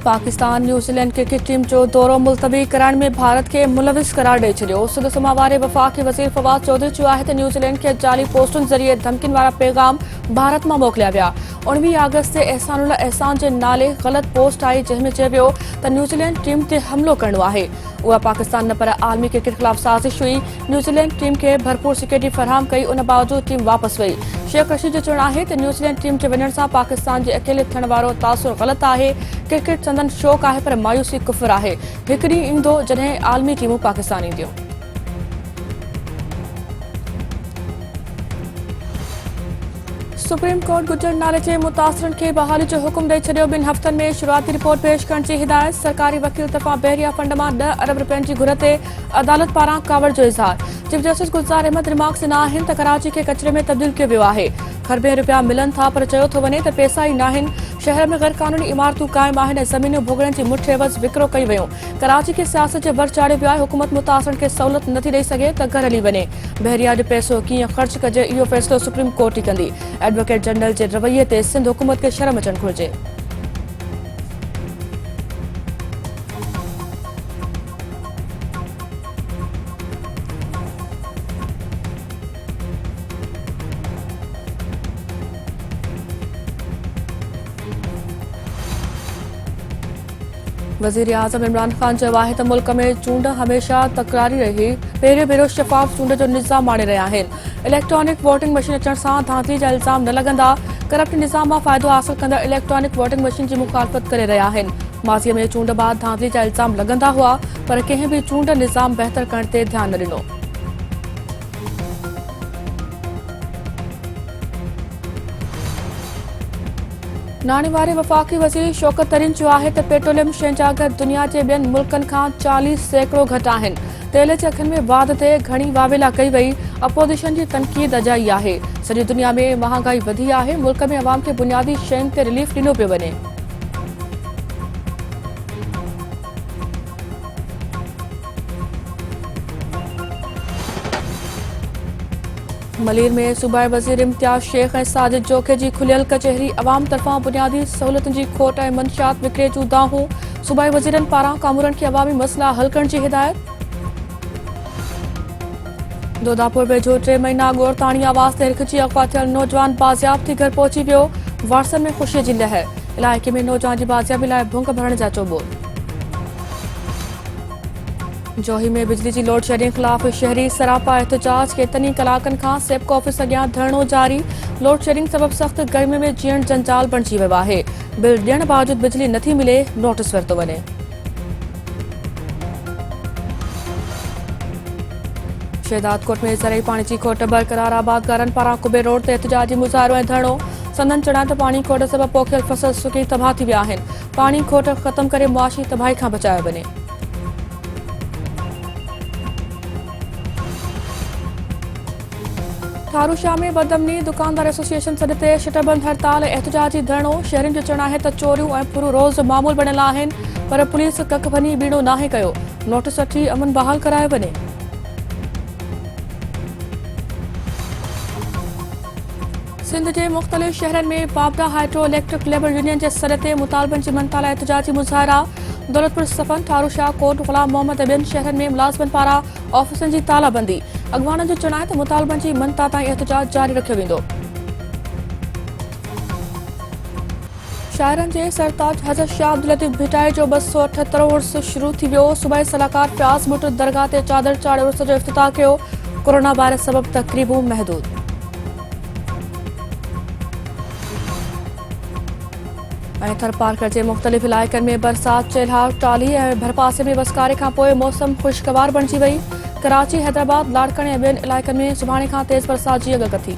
Pakistan New Zealand cricket team जो दौरो मुलतवी करण में भारत के मुलविस करार ॾेई छॾियो। सुद समावारे वफ़ाक़ी वज़ीर फवाद चौधरी चयो आहे त न्यूजीलैंड के जाली पोस्टुनि ज़रिए धमकियुनि वारा पैगाम भारत में मोकिलिया विया। 19 अगस्त ते एहसानुल्लाह एहसान जे नाले ग़लत पोस्ट आई जंहिं में चयो वियो त न्यूजीलैंड टीम ते हमलो करणो आहे। उहा पाकिस्तान न पर आलमी क्रिकेट ख़िलाफ़ साज़िश हुई। न्यूजीलैंड टीम के भरपूर सिक्योरिटी फराहम कई, उन बावजूद टीम वापस वई। शेख रशीद जो चवणु आहे त न्यूजीलैंड टीम जे वञण सां पाकिस्तान जे अकेले थियण वारो तासुर ग़लत आहे। क्रिकेट संदन शौक़ आहे पर मायूसी कुफर आहे। हिकु ॾींहुं ईंदो जॾहिं आलमी टीमूं पाकिस्तान ईंदियूं। सुप्रीम कोर्ट गुजर नाले जे मुतासिरनि खे बहाली जो हुकुम ॾेई छॾियो। 2 हफ़्तनि में शुरूआती रिपोर्ट पेश करण जी हिदायत। सरकारी वकील तरफ़ां बहरिया फंड मां 10 अरब रुपयनि जी घुर ते अदालत पारां कावड़ जो इज़हार। Chief justice Gulzar Ahmed remarks ॾिना आहिनि त कराची खे कचरे में तब्दील कयो वियो आहे। खरबे रुपया मिलनि था पर चयो थो वञे त पैसा ई नाहिनि। शहर में गैर कानूनी इमारतूं क़ाइमु आहिनि ऐं ज़मीनूं भुॻड़नि जी मुठ एवज़ विकिरो कई वियूं। कराची खे सियासत जे वर चाढ़ियो वियो आहे। हुकूमत मुतासिरनि खे सहूलियत नथी ॾेई सघे त घर हली वञे। बहरिया जो पैसो कीअं ख़र्च कजे, इहो फ़ैसिलो सुप्रीम कोर्ट ई कंदी। एडवोकेट जनरल जे रवैये ते सिंध हुकूमत खे शर्म अचणु घुरिजे। वज़ीर आज़म इमरान ख़ान चयो आहे त मुल्क में चूंड हमेशह तकरारी रही। पहिरियों भेरो शफ़ाफ़ चूंड जो निज़ाम आणे रहिया आहिनि। इलेक्ट्रॉनिक वोटिंग मशीन अचण सां धांधली जा इल्ज़ाम न लॻंदा। करप्ट निज़ाम मां फ़ाइदो हासिल कंदड़ इलेक्ट्रॉनिक वोटिंग मशीन जी मुखालफ़त करे रहिया आहिनि। माज़ीअ में चूंड बाद धांधली जा इल्ज़ाम लॻंदा हुआ पर कंहिं बि चूंड निज़ाम बहितर करण ते ध्यानु न ॾिनो। नाणे वारे वफ़ाक़ी वज़ीर शौकत तरीन चयो आहे त पेट्रोलियम शयुनि जा अघ दुनिया जे ॿियनि मुल्कनि खां 40% घटि आहिनि। तेल जे अघनि में वाध ते घणी वावेला कई वई। अपोज़िशन जी तनक़ीद अजाई आहे। सॼी दुनिया में महांगाई वधी आहे। मुल्क में अवाम खे बुनियादी शयुनि ते रिलीफ ॾिनो पियो वञे। मलीर में सूबाई वज़ीर इम्तियाज़ शेख ऐं साजिद जोखे जी खुलियल कचहरी। अवाम तरफ़ां बुनियादी सहूलियतुनि जी खोट ऐं मंशियात विकिरे जूं दाहूं। सूबाई वज़ीरनि पारां कामूरनि खे अवामी मसइला हल करण जी हिदायत। दोदापुर वेझो 3 महीना अॻु औरताणी आवाज़ ते हिरकजी अगवा थियल नौजवान बाज़ियाब थी घर पहुची वियो। वारसन में ख़ुशीअ जी लहर। इलाइक़े में नौजवान जी बाज़ियाबी लाइ भुंग भरण जा चोबोल। जोही में बिजली जी लोड शेडिंग ख़िलाफ़ शहरी सरापा एहतजाज। केतिरनि कलाकनि खां सेप्को ऑफिस अॻियां धरणो जारी। लोड शेडिंग सबबि सख़्त गर्मी में जीअण जंजाल बणिजी वियो आहे। बिल ॾियण बावजूद बिजली नथी मिले, नोटिस वरितो वञे। शहदादकोट में ज़रई पाणी जी खोट बरक़रार। आबादगारनि पारां कुबे रोड ते एहतजाजी मुज़ाहिरो ऐं धरणो। संदन चढ़ाई त पाणी खोट सबबि पोखियल फसल सुकी तबाह थी विया आहिनि। पाणी खोट ख़तमु करे मुआशी तबाही खां बचायो वञे। थारूशाह में बदमनी दुकानदार एसोसिएशन सॾ ते शटरबंद हड़ताल एहतजाजी धरणो। शहरियुनि जो चवणु आहे त चोरियूं ऐं पूरो रोज़ मामूल बणियल आहिनि पर पुलिस कक भनी बीड़ो नाहे कयो। नोटिस वठी अमन बहाल करायो वञे। सिंध जे मुख़्तलिफ़ शहरनि में बाबरा हाइड्रो इलेक्ट्रिक लेबर यूनियन जे सॾ ते मुतालबनि जी मनता लाइ एहतजाजी मुज़ाहिरा। दौलतपुर सफ़न, थारूशाह, कोट, ग़ुलाम मोहम्मद ऐं ॿियनि शहरनि में मुलाज़िमनि पारां ऑफिसनि जी तालाबंदी। अॻवाननि जो चवणु आहे त मुतालबनि जी मनता ताईं एहतजाज जारी रखियो वेंदो। शाइरनि जे सरताज हज़रत शाह अब्दुल लतीफ़ भिटाई जो 278 उर्स शुरू थी वियो। सूबाई सलाहकार फयाज़ भुट्ट दरगाह ते चादर चाढ़े उर्स जो इफ़्तिताह कयो। कोरोना वायरस सबबि तक़रीबूं महदूद। ऐं थरपारकर जे मुख़्तलिफ़ इलाइक़नि में बरसाति चेल्हा टाली ऐं भरपासे में वसकारे खां पोइ मौसम ख़ुशगवार बणिजी वई। कराची, हैदराबाद, लाड़काने ऐं ॿियनि इलाइक़नि में सुभाणे खां तेज़ बरसाति जी अॻकथी।